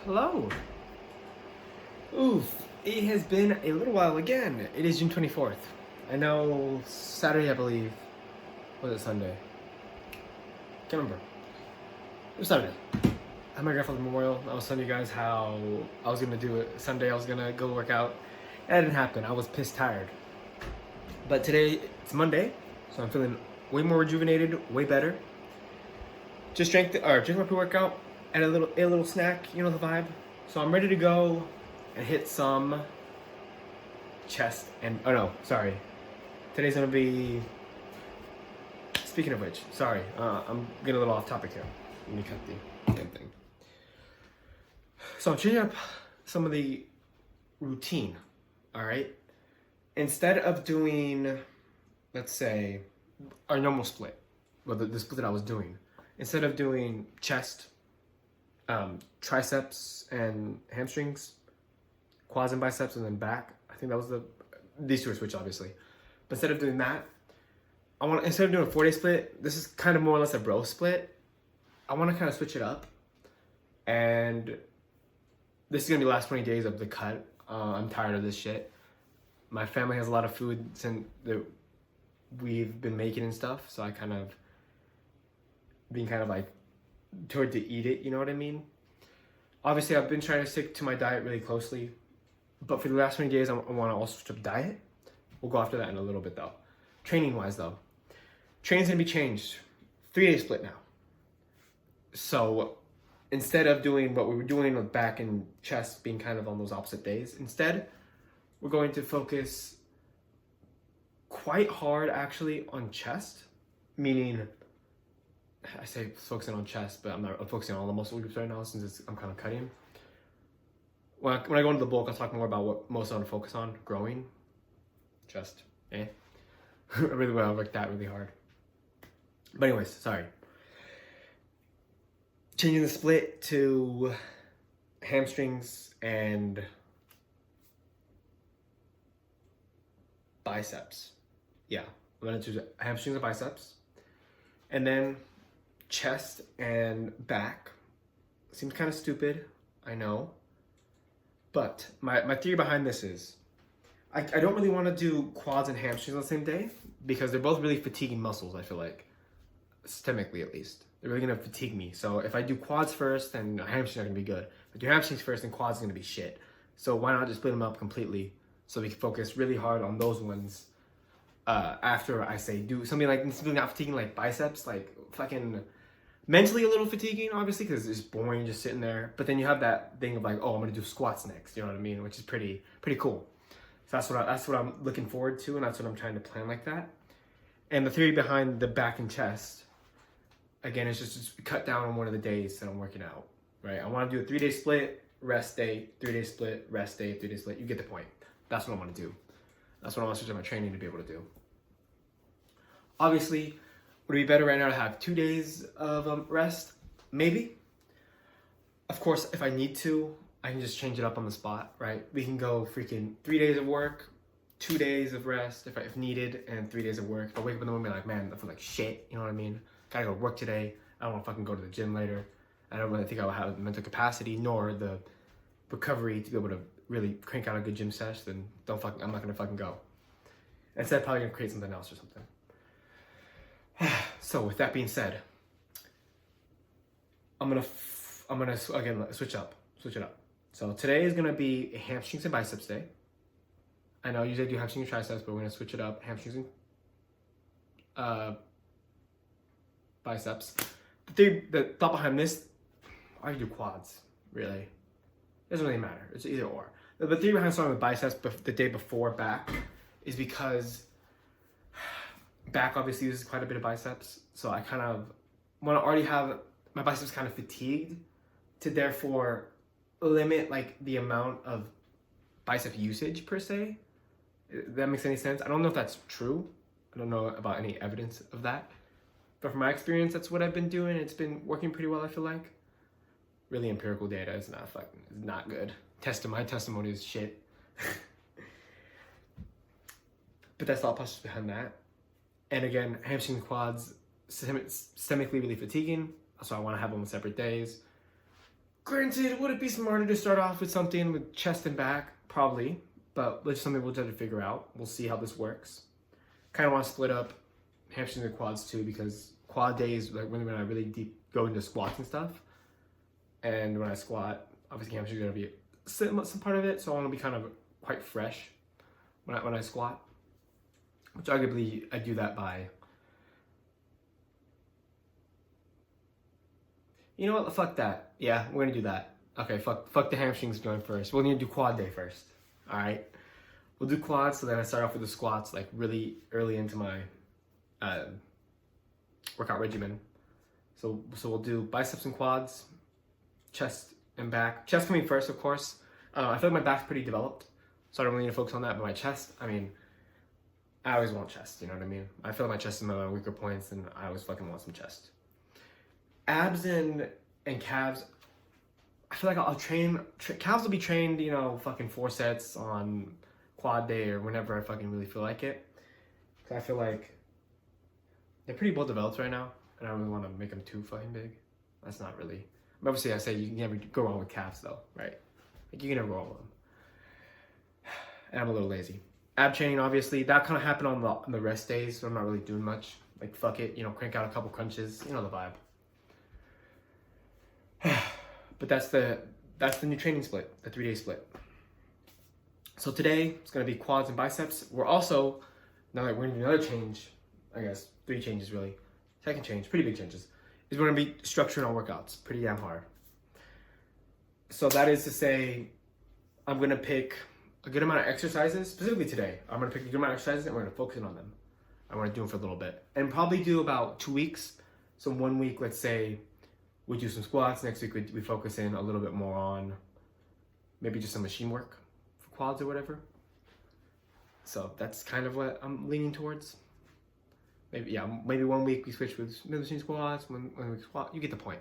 Hello. Oof. It has been a little while again. It is June 24th. I know Saturday, I believe. Was it Sunday? Can't remember. It was Saturday. I had my grandfather's memorial. I was telling you guys how I was gonna do it Sunday. I was gonna go work out. That didn't happen. I was pissed tired. But today it's Monday, so I'm feeling way more rejuvenated, way better. Just drank my pre-workout, and a little snack. You know the vibe. So I'm ready to go and hit some chest and sorry. Today's gonna be. Speaking of which, sorry, I'm getting a little off topic here. Let me cut the damn thing. So I'm changing up some of the routine. All right. Instead of doing, let's say, our normal split, well, the split that I was doing, instead of doing chest, triceps and hamstrings, quads and biceps, and then back. I think that was these two are switch, obviously. But instead of doing that, instead of doing a 4-day split, this is kind of more or less a bro split. I want to kind of switch it up, and this is gonna be the last 20 days of the cut. I'm tired of this shit. My family has a lot of food that we've been making and stuff, so I kind of being kind of like toward to eat it. You know what I mean? Obviously, I've been trying to stick to my diet really closely, but for the last 20 days, I want to also switch up diet. We'll go after that in a little bit though. Training wise though, training's gonna be changed. 3-day split now. So instead of doing what we were doing with back and chest being kind of on those opposite days, instead we're going to focus quite hard actually on chest, meaning I say focusing on chest, but I'm focusing on all the muscle groups right now since I'm kind of cutting. When I go into the bulk, I'll talk more about what most I want to focus on. Growing, chest, I really want to work that really hard. But anyways, sorry. Changing the split to hamstrings and biceps. Yeah, I'm gonna choose hamstrings and biceps. And then chest and back. Seems kind of stupid, I know. But my theory behind this is I don't really want to do quads and hamstrings on the same day because they're both really fatiguing muscles, I feel like. Systemically, at least. They're really going to fatigue me. So if I do quads first, then hamstrings are going to be good. If I do hamstrings first, then quads are going to be shit. So why not just split them up completely so we can focus really hard on those ones after I say do something not fatiguing like biceps, like fucking mentally a little fatiguing, obviously, because it's just boring just sitting there. But then you have that thing of like, oh, I'm going to do squats next. You know what I mean? Which is pretty cool. So that's what I'm looking forward to, and that's what I'm trying to plan like that. And the theory behind the back and chest, again, is just cut down on one of the days that I'm working out, right? I want to do a 3-day split, rest day, 3-day split, rest day, 3-day split. You get the point. That's what I want to do. That's what I want to switch up my training to be able to do. Obviously, would it be better right now to have 2 days of rest? Maybe. Of course, if I need to, I can just change it up on the spot, right? We can go freaking 3 days of work, 2 days of rest if needed, and 3 days of work. If I wake up in the morning and be like, man, I feel like shit, you know what I mean? Gotta go to work today. I don't want to fucking go to the gym later. I don't really think I will have the mental capacity nor the recovery to be able to really crank out a good gym sesh. Then I'm not gonna fucking go. Instead, I'm probably gonna create something else or something. So with that being said, I'm gonna again switch it up. So today is gonna be a hamstrings and biceps day. I know usually I do hamstrings and triceps, but we're gonna switch it up. Hamstrings and biceps. The thought behind this, why do you do quads? Really, it doesn't really matter. It's either or. The theory behind starting with biceps the day before back is because back obviously uses quite a bit of biceps, so I kind of want to already have my biceps kind of fatigued to therefore limit like the amount of bicep usage per se. If that makes any sense? I don't know if that's true. I don't know about any evidence of that. But from my experience, that's what I've been doing. It's been working pretty well, I feel like. Really empirical data is not good. My testimony is shit. But that's all process behind that. And again, hamstring quads, systemically really fatiguing. So I want to have them on separate days. Granted, would it be smarter to start off with something with chest and back? Probably, but that's something we'll try to figure out. We'll see how this works. Kind of want to split up hamstrings and quads too, because quad days like when I really deep go into squats and stuff, and when I squat, obviously hamstrings are gonna be some part of it, so I want to be kind of quite fresh when I squat. Which arguably I do that by, you know what? Fuck that. Yeah, we're gonna do that. Okay, fuck the hamstrings going first. We'll need to do quad day first. All right, we'll do quads. So then I start off with the squats like really early into my workout regimen. So we'll do biceps and quads, chest and back. Chest coming first, of course. I feel like my back's pretty developed, so I don't really need to focus on that. But my chest, I mean, I always want chest. You know what I mean? I feel like my chest is one of my weaker points, and I always fucking want some chest. Abs and calves, I feel like I'll train, calves will be trained, you know, fucking 4 sets on quad day or whenever I fucking really feel like it. Cause I feel like they're pretty well developed right now, and I don't really want to make them too fucking big. That's not really, but obviously I say you can never go wrong with calves though, right? Like you can never go wrong with them. And I'm a little lazy. Ab training, obviously, that kind of happened on the rest days, so I'm not really doing much. Like fuck it, you know, crank out a couple crunches, you know the vibe. But that's the new training split, the 3-day split. So today it's gonna be quads and biceps. We're also, now that we're gonna do another change, I guess 3 changes really. Second change, pretty big changes, is we're gonna be structuring our workouts pretty damn hard. So that is to say, I'm gonna pick a good amount of exercises, specifically today. I'm gonna pick a good amount of exercises and we're gonna focus in on them. I wanna do them for a little bit. And probably do about 2 weeks. So 1 week, let's say, we do some squats. Next week, we focus in a little bit more on maybe just some machine work for quads or whatever. So that's kind of what I'm leaning towards. Maybe 1 week we switch with machine squats, 1 week squat. You get the point.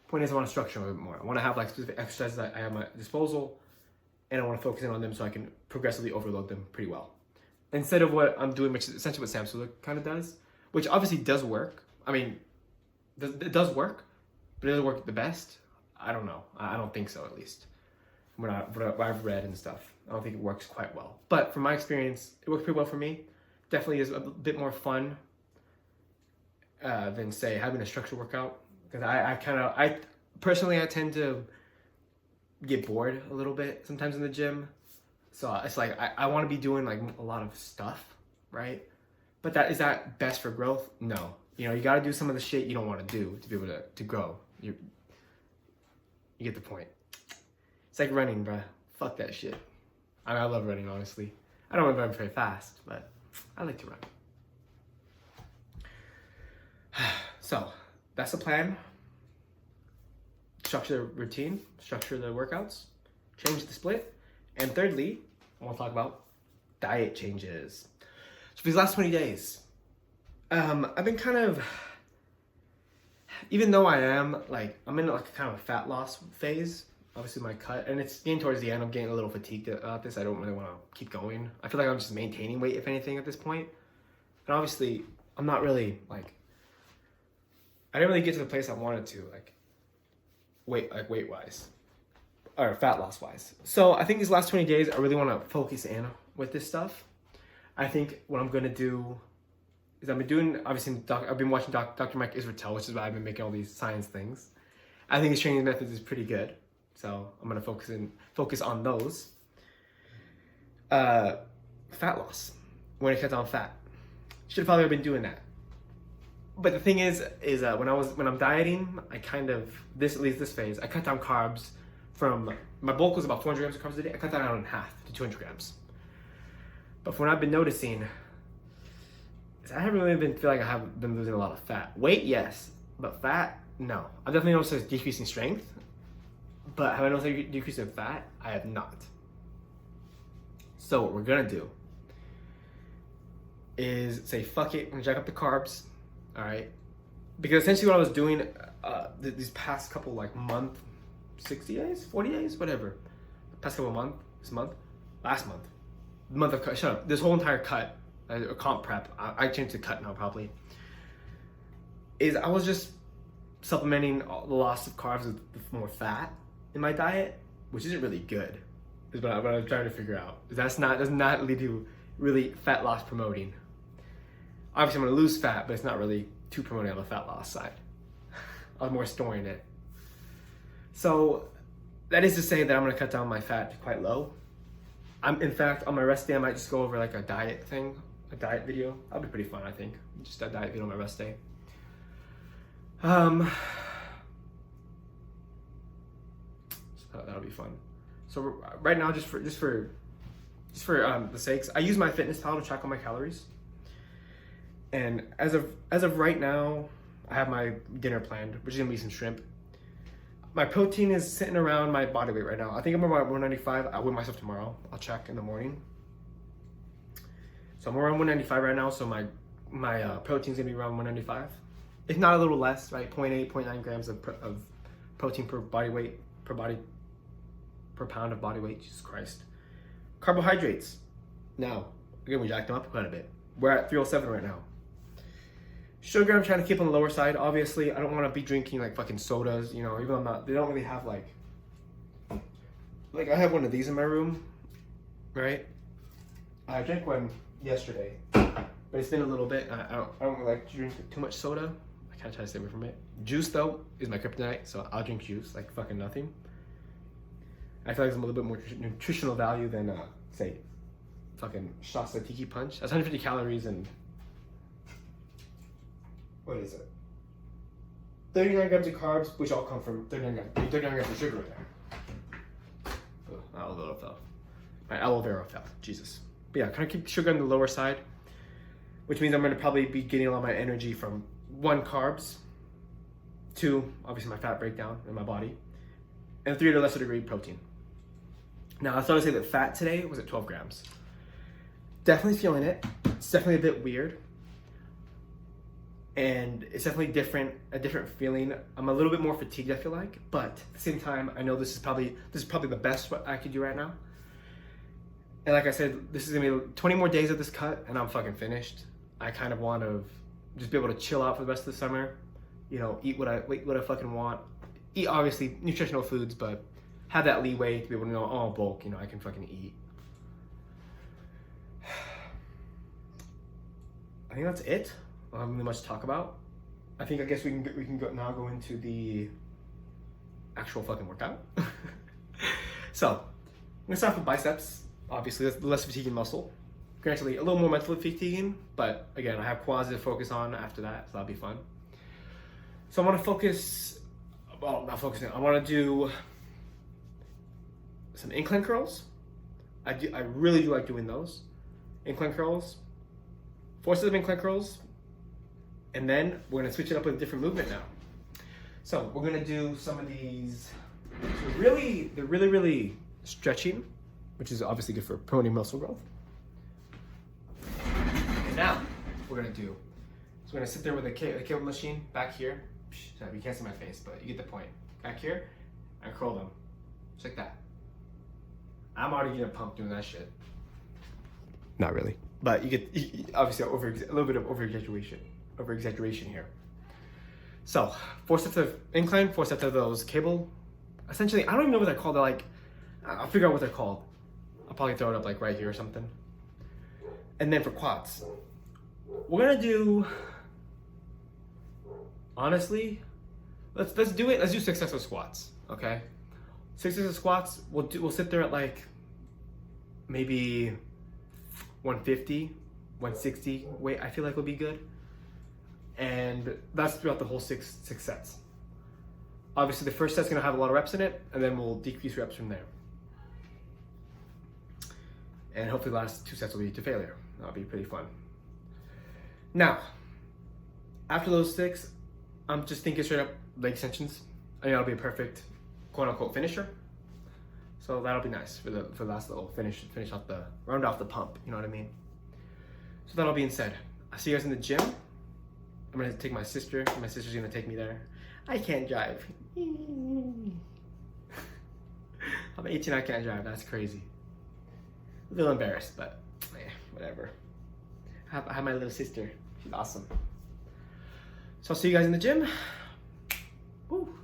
Point is I want to structure a little bit more. I want to have like specific exercises that I have at my disposal, and I want to focus in on them so I can progressively overload them pretty well. Instead of what I'm doing, which is essentially what Sam Sula kind of does, which obviously does work. I mean, it does work. But it doesn't work the best? I don't know. I don't think so, at least. What I've read and stuff. I don't think it works quite well. But from my experience, it works pretty well for me. Definitely is a bit more fun than, say, having a structured workout. Because I personally tend to get bored a little bit sometimes in the gym. So it's like, I want to be doing like a lot of stuff, right? But is that best for growth? No. You know, you got to do some of the shit you don't want to do to be able to grow. You get the point. It's like running, bruh. Fuck that shit. I mean, I love running, honestly. I don't run very fast, but I like to run. So, that's the plan. Structure the routine, structure the workouts, change the split. And thirdly, I want to talk about diet changes. So for these last 20 days, I've been kind of, even though I'm in like a kind of a fat loss phase, obviously my cut, and it's getting towards the end, I'm getting a little fatigued about this. I don't really want to keep going. I feel like I'm just maintaining weight, if anything, at this point. And obviously, I'm not really, like, I didn't really get to the place I wanted to, weight-wise, or fat loss-wise. So I think these last 20 days, I really want to focus in with this stuff. I think what I'm going to do is I've been watching Dr. Mike Israetel, which is why I've been making all these science things. I think his training methods is pretty good. So I'm going to focus on those. Fat loss. When I cut down fat. Should have probably been doing that. But the thing is when I'm dieting, I kind of, at least this phase, I cut down carbs from, my bulk was about 400 grams of carbs a day. I cut that down in half to 200 grams. But from what I've been noticing, I haven't really feel like I have been losing a lot of fat. Weight, yes, but fat, no. I've definitely noticed a decrease in strength, but have I noticed a decrease in fat? I have not. So what we're gonna do is say, fuck it, I'm gonna jack up the carbs, all right? Because essentially what I was doing these past couple month, 60 days, 40 days, whatever. Past couple month, last month, the month of cut, shut up, this whole entire cut, comp prep, I changed to cut now probably, is I was just supplementing the loss of carbs with more fat, in my diet, which isn't really good, is what I'm trying to figure out. Does not lead to really fat loss promoting. Obviously, I'm gonna lose fat, but it's not really too promoting on the fat loss side. I was more storing it. So that is to say that I'm gonna cut down my fat quite low. In fact, on my rest day, I might just go over like a diet thing, a diet video. That'll be pretty fun, I think. Just a diet video on my rest day. So that'll be fun. So right now, just for the sakes, I use MyFitnessPal to track all my calories. And as of right now, I have my dinner planned, which is gonna be some shrimp. My protein is sitting around my body weight right now. I think I'm around 195. I'll weigh myself tomorrow. I'll check in the morning. So I'm around 195 right now. So my protein's gonna be around 195. If not a little less, right? 0.8, 0.9 grams of protein per body weight, per pound of body weight. Jesus Christ. Carbohydrates. Now, again, we jacked them up quite a bit. We're at 307 right now. Sugar, I'm trying to keep on the lower side. Obviously, I don't want to be drinking like fucking sodas, you know, even though I'm not, they don't really have like I have one of these in my room, right? I drank one yesterday, but it's been a little bit. I don't really like to drink too much soda. I kind of try to stay away from it. Juice, though, is my kryptonite, so I'll drink juice like fucking nothing. I feel like it's a little bit more nutritional value than, say, fucking shots of tiki punch. That's 150 calories and what is it? 39 grams of carbs, which all come from 39 grams of sugar right there. Oh, my aloe vera fell. My aloe vera fell. Jesus. But yeah, kind of keep sugar on the lower side, which means I'm going to probably be getting a lot of my energy from 1, carbs, 2, obviously my fat breakdown in my body, and 3, to a lesser degree, protein. Now, I thought I'd say that fat today was at 12 grams. Definitely feeling it. It's definitely a bit weird. And it's definitely a different feeling. I'm a little bit more fatigued, I feel like, but at the same time, I know this is probably the best what I could do right now. And like I said, this is gonna be 20 more days of this cut, and I'm fucking finished. I kind of want to just be able to chill out for the rest of the summer. You know, eat what I fucking want. Eat obviously nutritional foods, but have that leeway to be able to know, oh, bulk, you know, I can fucking eat. I think that's it. I don't have really much to talk about. I guess we can go into the actual fucking workout. So, I'm gonna start with biceps. Obviously, that's the less fatiguing muscle. Granted, a little more mentally fatiguing, but again, I have quads to focus on after that, so that'll be fun. So I want to focus. Well, not focusing. I want to do some incline curls. I really do like doing those. Incline curls. 4 sets of incline curls. And then we're gonna switch it up with a different movement now. So we're gonna do some of these. They're really stretching, which is obviously good for promoting muscle growth. And now we're gonna do. So we're gonna sit there with a cable machine back here. You can't see my face, but you get the point. Back here, and curl them, just like that. I'm already getting pumped doing that shit. Not really, but you get obviously a little bit of over exaggeration here. So 4 sets of incline, 4 sets of those cable. Essentially, I don't even know what they're called. They're like, I'll figure out what they're called. I'll probably throw it up like right here or something. And then for quads, we're gonna do. Honestly, let's do it. Let's do 6 sets of squats. Okay, 6 sets of squats. We'll sit there at like maybe 150, 160 weight. I feel like will be good. And that's throughout the whole six sets. Obviously, the first set's gonna have a lot of reps in it, and then we'll decrease reps from there. And hopefully the last 2 sets will lead to failure. That'll be pretty fun. Now, after those 6, I'm just thinking straight up leg extensions. I think that'll be a perfect quote unquote finisher. So that'll be nice for the last little finish off round off the pump, you know what I mean? So that all being said, I'll see you guys in the gym. I'm gonna take my sister. My sister's gonna take me there. I can't drive. I'm 18, I can't drive. That's crazy. A little embarrassed, but whatever. I have my little sister. She's awesome. So I'll see you guys in the gym. Woo.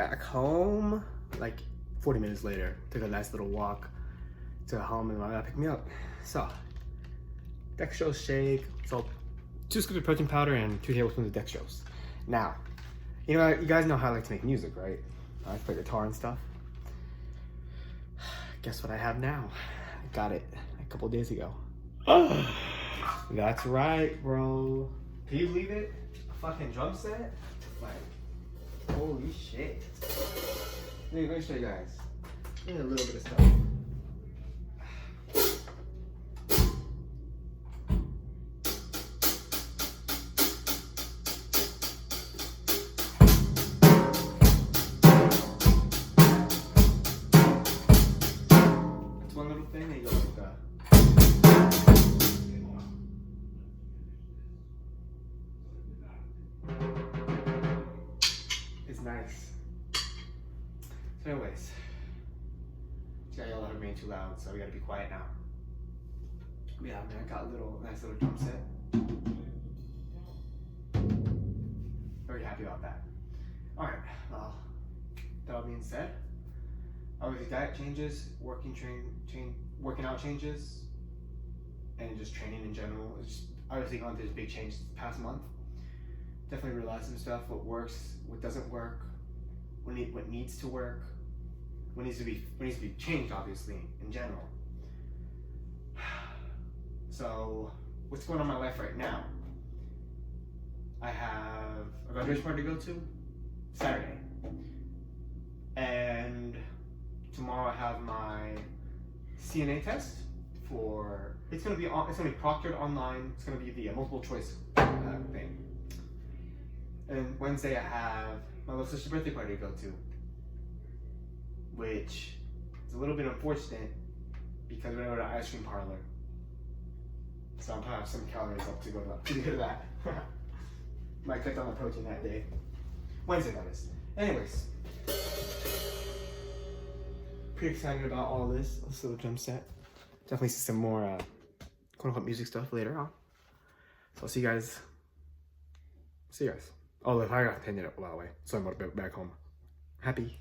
back home, like 40 minutes later. Took a nice little walk to home and my dad picked me up. So, dextrose shake. So, 2 scoops of protein powder and 2 tablespoons of dextrose. Now, you know, you guys know how I like to make music, right? I like to play guitar and stuff. Guess what I have now? I got it a couple days ago. That's right, bro. Can you believe it? A fucking drum set? Like, holy shit. Let me show you guys. Need a little bit of stuff. One little thing, and you go like that. It's nice. So anyways, y'all are being too loud, so we gotta be quiet now. But yeah, man, I got a nice little drum set. Very happy about that. Alright, well, that all being said, obviously diet changes, working out changes, and just training in general. It's obviously gone through this big change this past month. Definitely realized some stuff, what works, what doesn't work, what needs to work, what needs to be changed, obviously, in general. So, what's going on in my life right now? I have a graduation party to go to Saturday, and tomorrow I have my CNA test for, it's gonna be proctored online. It's gonna be the multiple choice thing. And Wednesday I have my little sister's birthday party to go to, which is a little bit unfortunate because we're gonna go to an ice cream parlor. So I'm gonna have some calories up to go to that. Might cut down the protein that day. Wednesday, that is. Anyways. Pretty excited about all this little drum set. Definitely see some more quote unquote music stuff later on. So I'll see you guys. Oh, look, I got to end it up, by the way. So I'm going to be back home. Happy.